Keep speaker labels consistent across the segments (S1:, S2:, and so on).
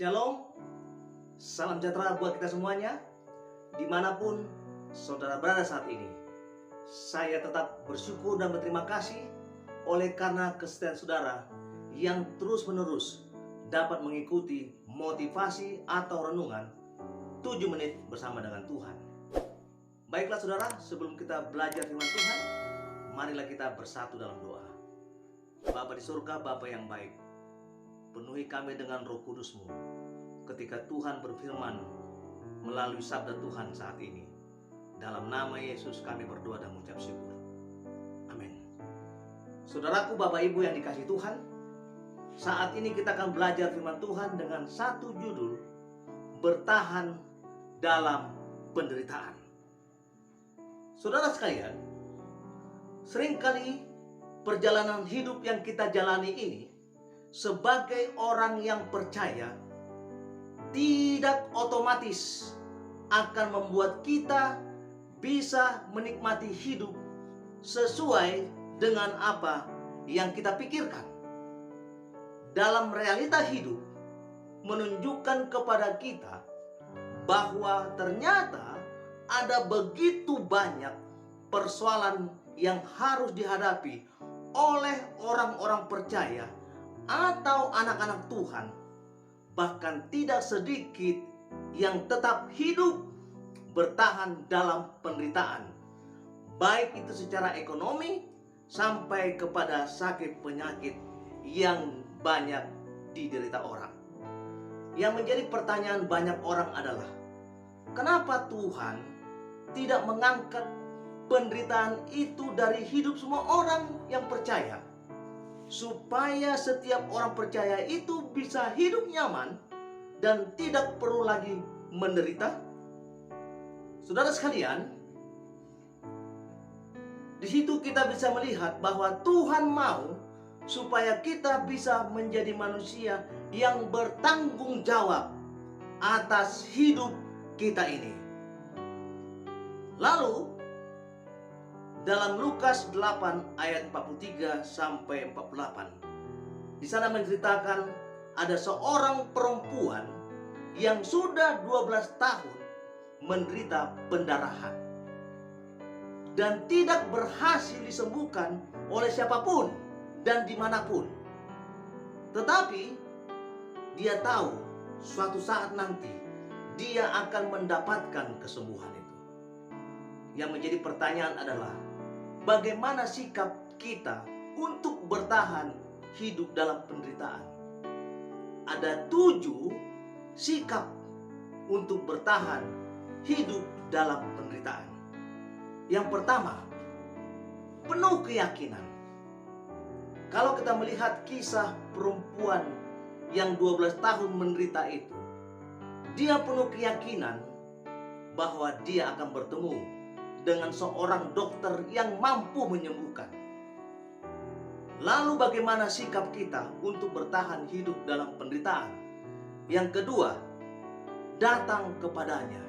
S1: Shalom, salam sejahtera buat kita semuanya, dimanapun saudara berada saat ini. Saya tetap bersyukur dan berterima kasih oleh karena kesetiaan saudara yang terus-menerus dapat mengikuti motivasi atau renungan 7 menit bersama dengan Tuhan. Baiklah saudara, sebelum kita belajar firman Tuhan, marilah kita bersatu dalam doa. Bapa di surga, Bapa yang baik, penuhi kami dengan Roh Kudus-Mu ketika Tuhan berfirman melalui sabda Tuhan saat ini. Dalam nama Yesus kami berdoa dan mengucap syukur. Amin. Saudaraku, Bapak Ibu yang dikasihi Tuhan, saat ini kita akan belajar firman Tuhan dengan satu judul, bertahan dalam penderitaan. Saudara sekalian, seringkali perjalanan hidup yang kita jalani ini sebagai orang yang percaya tidak otomatis akan membuat kita bisa menikmati hidup sesuai dengan apa yang kita pikirkan. Dalam realita hidup menunjukkan kepada kita bahwa ternyata ada begitu banyak persoalan yang harus dihadapi oleh orang-orang percaya atau anak-anak Tuhan, bahkan tidak sedikit yang tetap hidup bertahan dalam penderitaan, baik itu secara ekonomi sampai kepada sakit penyakit yang banyak diderita orang. Yang menjadi pertanyaan banyak orang adalah, kenapa Tuhan tidak mengangkat penderitaan itu dari hidup semua orang yang percaya, supaya setiap orang percaya itu bisa hidup nyaman dan tidak perlu lagi menderita? Saudara sekalian, di situ kita bisa melihat bahwa Tuhan mau supaya kita bisa menjadi manusia yang bertanggung jawab atas hidup kita ini. Lalu dalam Lukas 8 ayat 43 sampai 48, di sana menceritakan ada seorang perempuan yang sudah 12 tahun menderita pendarahan dan tidak berhasil disembuhkan oleh siapapun dan dimanapun. Tetapi dia tahu suatu saat nanti dia akan mendapatkan kesembuhan itu. Yang menjadi pertanyaan adalah, bagaimana sikap kita untuk bertahan hidup dalam penderitaan? Ada 7 sikap untuk bertahan hidup dalam penderitaan. Yang pertama, penuh keyakinan. Kalau kita melihat kisah perempuan yang 12 tahun menderita itu, dia penuh keyakinan bahwa dia akan bertemu dengan seorang dokter yang mampu menyembuhkan. Lalu bagaimana sikap kita untuk bertahan hidup dalam penderitaan? Yang kedua, datang kepadanya.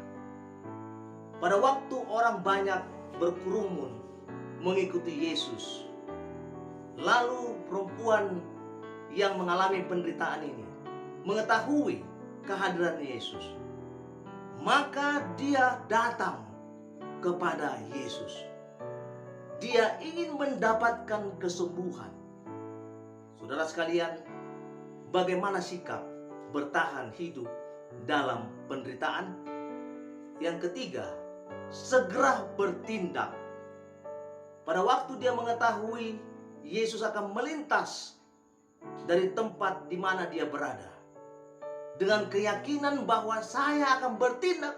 S1: Pada waktu orang banyak berkerumun mengikuti Yesus, lalu perempuan yang mengalami penderitaan ini mengetahui kehadiran Yesus, maka dia datang kepada Yesus. Dia ingin mendapatkan kesembuhan. Saudara sekalian, bagaimana sikap bertahan hidup dalam penderitaan? Yang ketiga, segera bertindak. Pada waktu dia mengetahui Yesus akan melintas dari tempat di mana dia berada, dengan keyakinan bahwa saya akan bertindak,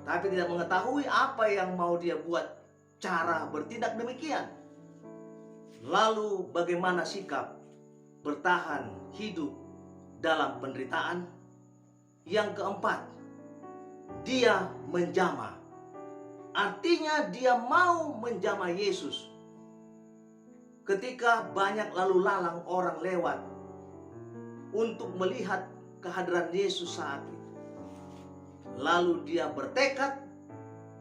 S1: tapi tidak mengetahui apa yang mau dia buat, cara bertindak demikian. Lalu bagaimana sikap bertahan hidup dalam penderitaan? Yang keempat, dia menjamah. Artinya dia mau menjamah Yesus. Ketika banyak lalu lalang orang lewat untuk melihat kehadiran Yesus saat itu, lalu dia bertekad,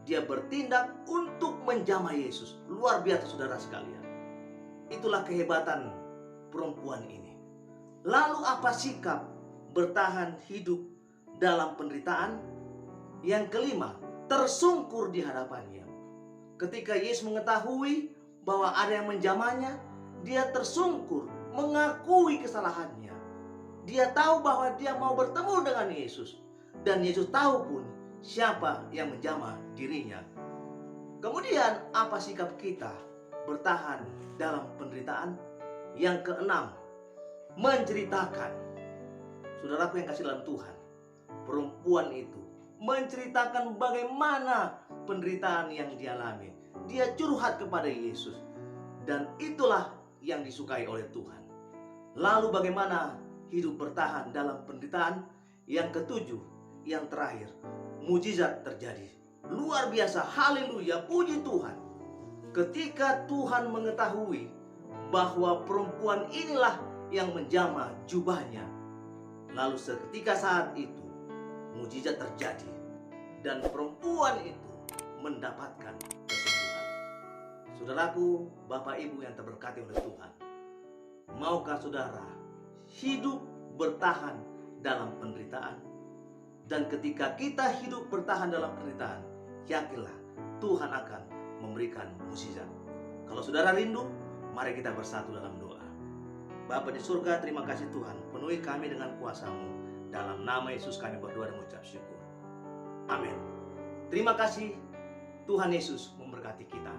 S1: dia bertindak untuk menjamah Yesus. Luar biasa saudara sekalian. Itulah kehebatan perempuan ini. Lalu apa sikap bertahan hidup dalam penderitaan. Yang kelima, tersungkur di hadapannya. Ketika Yesus mengetahui bahwa ada yang menjamahnya, dia tersungkur, mengakui kesalahannya. Dia tahu bahwa dia mau bertemu dengan Yesus, dan Yesus tahu pun siapa yang menjamah dirinya. Kemudian apa sikap kita bertahan dalam penderitaan? Yang keenam, menceritakan. Saudaraku yang kasih dalam Tuhan, perempuan itu menceritakan bagaimana penderitaan yang dialami. Dia curhat kepada Yesus, dan itulah yang disukai oleh Tuhan. Lalu bagaimana hidup bertahan dalam penderitaan? Yang ketujuh, yang terakhir, mujizat terjadi. Luar biasa, haleluya, puji Tuhan. Ketika Tuhan mengetahui bahwa perempuan inilah yang menjamah jubahnya, lalu seketika saat itu mujizat terjadi, dan perempuan itu mendapatkan kesembuhan. Saudaraku, Bapak Ibu yang terberkati oleh Tuhan, maukah saudara hidup bertahan dalam penderitaan? Dan ketika kita hidup bertahan dalam penderitaan, yakinlah Tuhan akan memberikan mukjizat. Kalau saudara rindu, mari kita bersatu dalam doa. Bapa di surga, terima kasih Tuhan, penuhi kami dengan kuasa-Mu. Dalam nama Yesus kami berdoa dan mengucap syukur. Amin. Terima kasih. Tuhan Yesus memberkati kita.